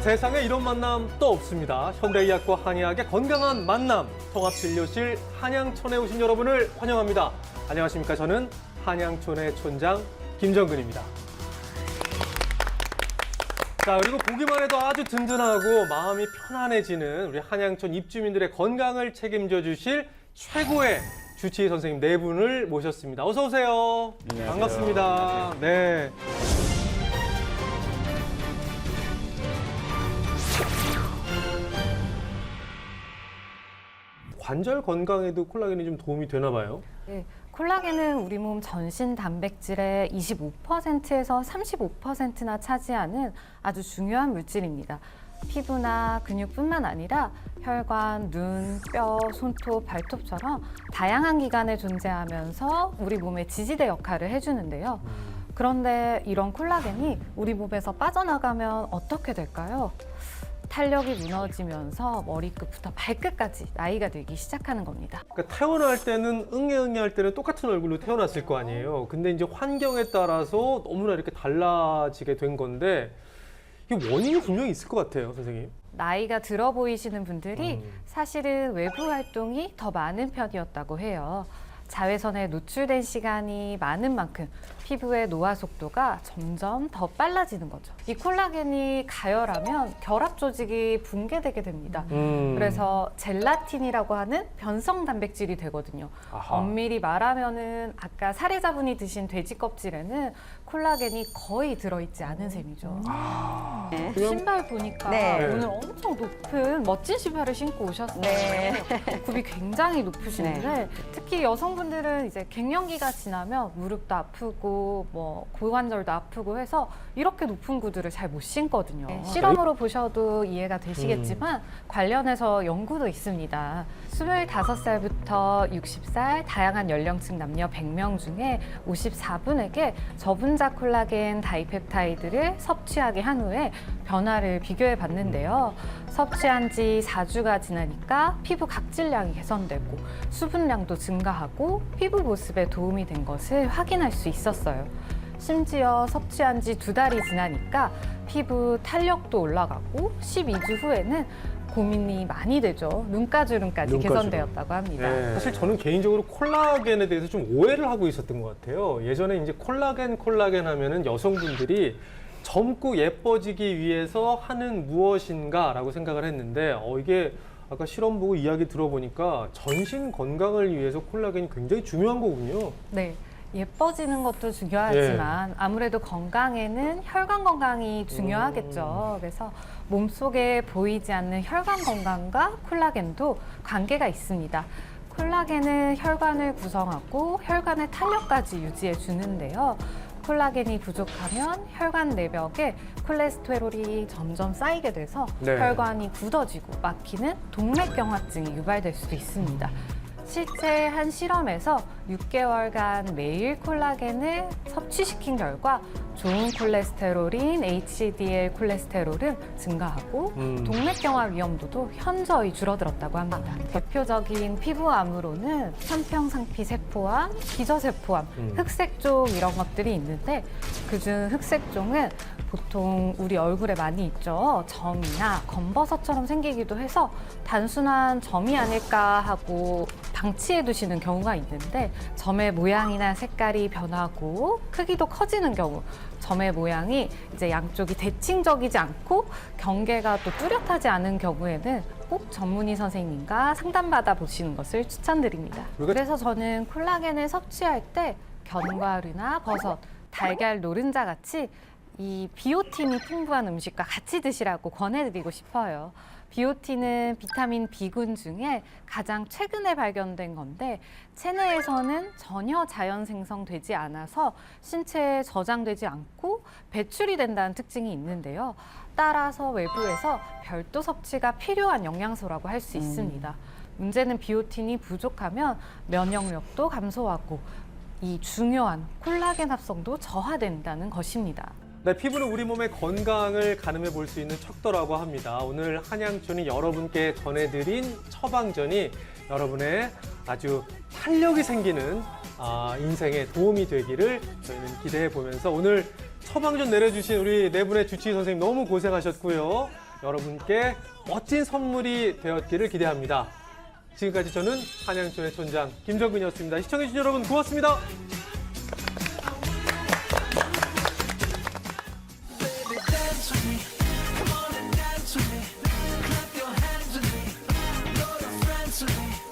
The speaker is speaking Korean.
세상에 이런 만남 또 없습니다. 현대의학과 한의학의 건강한 만남, 통합진료실 한양촌에 오신 여러분을 환영합니다. 안녕하십니까. 저는 한양촌의 촌장 김정근입니다. 자, 그리고 보기만 해도 아주 든든하고 마음이 편안해지는 우리 한양촌 입주민들의 건강을 책임져 주실 최고의 주치의 선생님 네 분을 모셨습니다. 어서 오세요. 안녕하세요. 반갑습니다. 안녕하세요. 네. 관절 건강에도 콜라겐이 좀 도움이 되나 봐요. 네, 콜라겐은 우리 몸 전신 단백질의 25%에서 35%나 차지하는 아주 중요한 물질입니다. 피부나 근육뿐만 아니라 혈관, 눈, 뼈, 손톱, 발톱처럼 다양한 기관에 존재하면서 우리 몸의 지지대 역할을 해주는데요. 그런데 이런 콜라겐이 우리 몸에서 빠져나가면 어떻게 될까요? 탄력이 무너지면서 머리끝부터 발끝까지 나이가 들기 시작하는 겁니다. 그러니까 태어날 때는 응애 할 때는 똑같은 얼굴로 태어났을 거 아니에요. 근데 이제 환경에 따라서 너무나 이렇게 달라지게 된 건데 이게 원인이 분명히 있을 것 같아요, 선생님. 나이가 들어 보이시는 분들이 사실은 외부 활동이 더 많은 편이었다고 해요. 자외선에 노출된 시간이 많은 만큼 피부의 노화 속도가 점점 더 빨라지는 거죠. 이 콜라겐이 가열하면 결합 조직이 붕괴되게 됩니다. 그래서 젤라틴이라고 하는 변성 단백질이 되거든요. 아하. 엄밀히 말하면은 아까 사례자분이 드신 돼지 껍질에는 콜라겐이 거의 들어있지 않은 셈이죠. 신발 보니까 네. 오늘 엄청 높은 멋진 신발을 신고 오셨어요. 네. 굽이 굉장히 높으시는데 특히 여성분들은 이제 갱년기가 지나면 무릎도 아프고 뭐 고관절도 아프고 해서 이렇게 높은 구두를 잘 못 신거든요. 실험으로 보셔도 이해가 되시겠지만 관련해서 연구도 있습니다. 25살부터 60살 다양한 연령층 남녀 100명 중에 54분에게 저분자 콜라겐 다이펩타이드를 섭취하게 한 후에 변화를 비교해 봤는데요. 섭취한 지 4주가 지나니까 피부 각질량이 개선되고 수분량도 증가하고 피부 보습에 도움이 된 것을 확인할 수 있었어요. 심지어 섭취한 지 2달이 지나니까 피부 탄력도 올라가고 12주 후에는 고민이 많이 되죠. 눈가주름까지 개선되었다고 합니다. 네. 사실 저는 개인적으로 콜라겐에 대해서 좀 오해를 하고 있었던 것 같아요. 예전에 이제 콜라겐 하면은 여성분들이 젊고 예뻐지기 위해서 하는 무엇인가라고 생각을 했는데 이게 아까 실험 보고 이야기 들어보니까 전신 건강을 위해서 콜라겐이 굉장히 중요한 거군요. 네. 예뻐지는 것도 중요하지만 아무래도 건강에는 혈관 건강이 중요하겠죠. 그래서 몸속에 보이지 않는 혈관 건강과 콜라겐도 관계가 있습니다. 콜라겐은 혈관을 구성하고 혈관의 탄력까지 유지해 주는데요. 콜라겐이 부족하면 혈관 내벽에 콜레스테롤이 점점 쌓이게 돼서 네. 혈관이 굳어지고 막히는 동맥경화증이 유발될 수도 있습니다. 실제 한 실험에서 6개월간 매일 콜라겐을 섭취시킨 결과 좋은 콜레스테롤인 HDL 콜레스테롤은 증가하고 동맥경화 위험도도 현저히 줄어들었다고 합니다. 대표적인 피부암으로는 편평상피 세포암, 기저세포암, 흑색종 이런 것들이 있는데 그중 흑색종은 보통 우리 얼굴에 많이 있죠. 점이나 검버섯처럼 생기기도 해서 단순한 점이 아닐까 하고 방치해 두시는 경우가 있는데 점의 모양이나 색깔이 변하고 크기도 커지는 경우 점의 모양이 이제 양쪽이 대칭적이지 않고 경계가 또 뚜렷하지 않은 경우에는 꼭 전문의 선생님과 상담받아 보시는 것을 추천드립니다. 그래서 저는 콜라겐을 섭취할 때 견과류나 버섯, 달걀 노른자 같이 이 비오틴이 풍부한 음식과 같이 드시라고 권해드리고 싶어요. 비오틴은 비타민 B군 중에 가장 최근에 발견된 건데 체내에서는 전혀 자연 생성되지 않아서 신체에 저장되지 않고 배출이 된다는 특징이 있는데요. 따라서 외부에서 별도 섭취가 필요한 영양소라고 할 수 있습니다. 문제는 비오틴이 부족하면 면역력도 감소하고 이 중요한 콜라겐 합성도 저하된다는 것입니다. 네, 피부는 우리 몸의 건강을 가늠해 볼 수 있는 척도라고 합니다. 오늘 한양촌이 여러분께 전해드린 처방전이 여러분의 아주 탄력이 생기는 인생에 도움이 되기를 저희는 기대해 보면서 오늘 처방전 내려주신 우리 네 분의 주치의 선생님 너무 고생하셨고요. 여러분께 멋진 선물이 되었기를 기대합니다. 지금까지 저는 한양초의 촌장 김정근이었습니다. 시청해주신 여러분 고맙습니다.